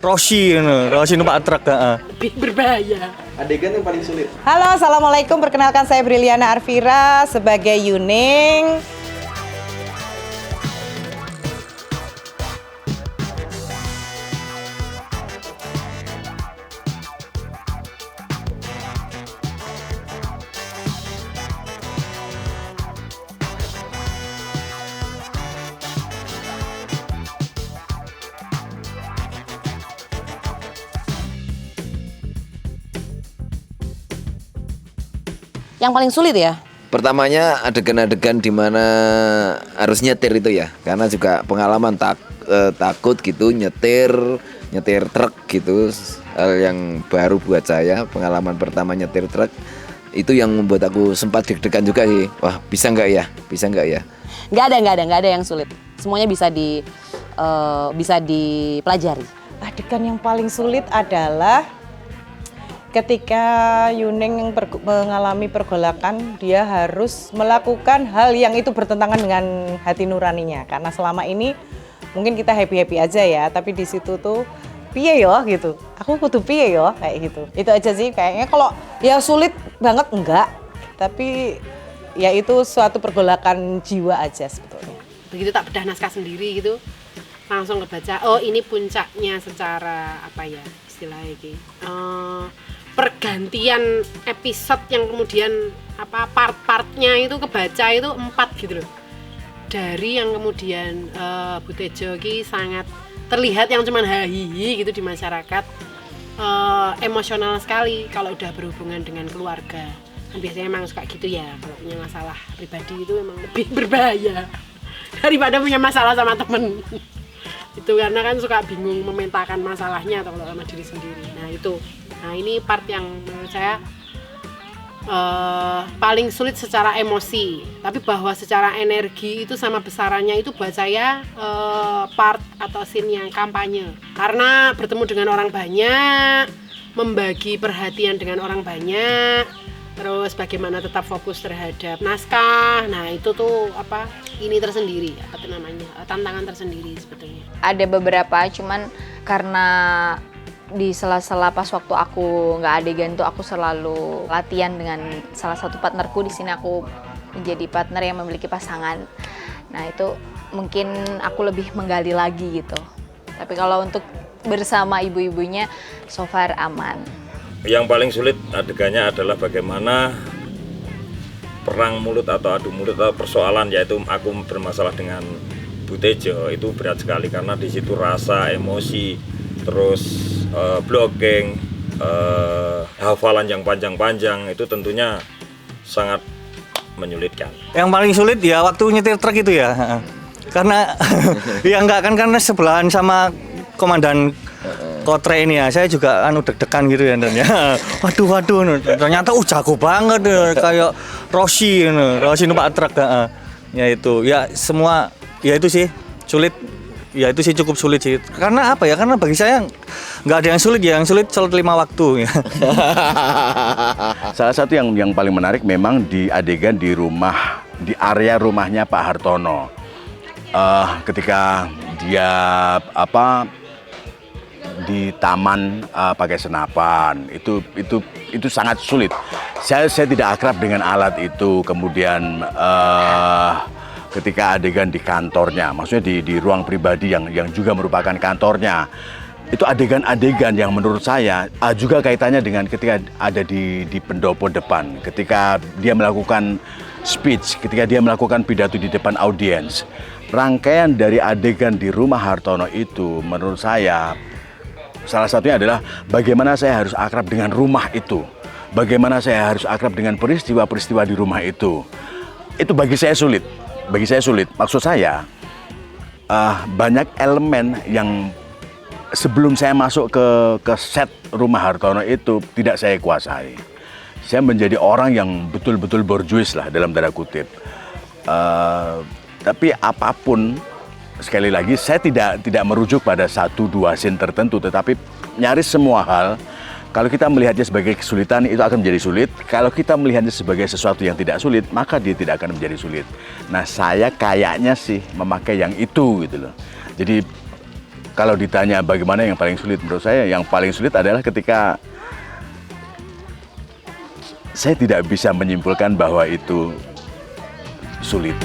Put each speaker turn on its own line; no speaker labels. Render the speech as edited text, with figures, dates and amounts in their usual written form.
Roshi numpak truk.
Lebih berbahaya.
Adegan yang paling sulit.
Halo, assalamualaikum. Perkenalkan saya Briliana Arvira sebagai Yuning.
Yang paling sulit ya?
Pertamanya adegan-adegan di mana harus nyetir itu ya, karena juga pengalaman takut gitu nyetir truk gitu, hal yang baru buat saya. Pengalaman pertama nyetir truk itu yang membuat aku sempat deg-degan juga sih. Wah, bisa nggak ya?
Nggak ada yang sulit. Semuanya bisa dipelajari.
Adegan yang paling sulit adalah ketika Yuning mengalami pergolakan, dia harus melakukan hal yang itu bertentangan dengan hati nuraninya. Karena selama ini mungkin kita happy-happy aja ya, tapi di situ tuh piye yo gitu. Aku kudu piye yo kayak gitu. Itu aja sih kayaknya. Kalau ya sulit banget enggak, tapi ya itu suatu pergolakan jiwa aja sebetulnya.
Begitu tak bedah naskah sendiri gitu, langsung kebaca, oh ini puncaknya secara apa ya istilahnya gitu. Pergantian episode yang kemudian part-partnya itu kebaca itu 4 gitu loh. Dari yang kemudian Butejo ki sangat terlihat yang cuman hahihi gitu di masyarakat, emosional sekali kalau udah berhubungan dengan keluarga. Kan biasanya emang suka gitu ya, kalau punya masalah pribadi itu emang lebih berbahaya daripada punya masalah sama temen. Itu karena kan suka bingung memetakan masalahnya atau sama diri sendiri. Nah ini part yang menurut saya paling sulit secara emosi, tapi bahwa secara energi itu sama besarannya itu buat saya part atau scene yang kampanye, karena bertemu dengan orang banyak, membagi perhatian dengan orang banyak, terus bagaimana tetap fokus terhadap naskah. Nah itu tuh ini tersendiri, tantangan tersendiri sebetulnya.
Ada beberapa, cuman karena di sela-sela pas waktu aku nggak adegan tuh aku selalu latihan dengan salah satu partnerku. Di sini aku menjadi partner yang memiliki pasangan. Nah itu mungkin aku lebih menggali lagi gitu. Tapi kalau untuk bersama ibu-ibunya so far aman.
Yang paling sulit adegannya adalah bagaimana perang mulut atau adu mulut atau persoalan, yaitu aku bermasalah dengan Butejo. Itu berat sekali karena di situ rasa, emosi, terus blocking, hafalan yang panjang-panjang itu tentunya sangat menyulitkan.
Yang paling sulit ya waktu nyetir truk itu ya. Karena ya enggak kan, karena sebelahan sama komandan Kotre ini ya. Saya juga deg-degan gitu ya, dan ya. Waduh, ternyata jago banget kayak Roshi numpak truk. Ya itu, ya semua ya itu sih sulit. Ya itu sih cukup sulit sih. Karena apa ya? Karena bagi saya nggak ada yang sulit ya. Yang sulit soal 5 waktu ya.
Salah satu yang paling menarik memang di adegan di rumah, di area rumahnya Pak Hartono. Ketika dia di taman pakai senapan, itu sangat sulit. Saya tidak akrab dengan alat itu. Kemudian ketika adegan di kantornya, maksudnya di ruang pribadi yang juga merupakan kantornya, itu adegan-adegan yang menurut saya juga kaitannya dengan ketika ada di pendopo depan, ketika dia melakukan speech, ketika dia melakukan pidato di depan audiens. Rangkaian dari adegan di rumah Hartono itu menurut saya salah satunya adalah bagaimana saya harus akrab dengan rumah itu, bagaimana saya harus akrab dengan peristiwa-peristiwa di rumah itu. Itu bagi saya sulit. Maksud saya banyak elemen yang sebelum saya masuk ke set rumah Hartono itu tidak saya kuasai. Saya menjadi orang yang betul-betul borjuis lah dalam tanda kutip. Tapi apapun, sekali lagi saya tidak merujuk pada 1-2 scene tertentu, tetapi nyaris semua hal. Kalau kita melihatnya sebagai kesulitan, itu akan menjadi sulit. Kalau kita melihatnya sebagai sesuatu yang tidak sulit, maka dia tidak akan menjadi sulit. Nah, saya kayaknya sih memakai yang itu gitu loh. Jadi kalau ditanya bagaimana yang paling sulit, menurut saya yang paling sulit adalah ketika saya tidak bisa menyimpulkan bahwa itu sulit.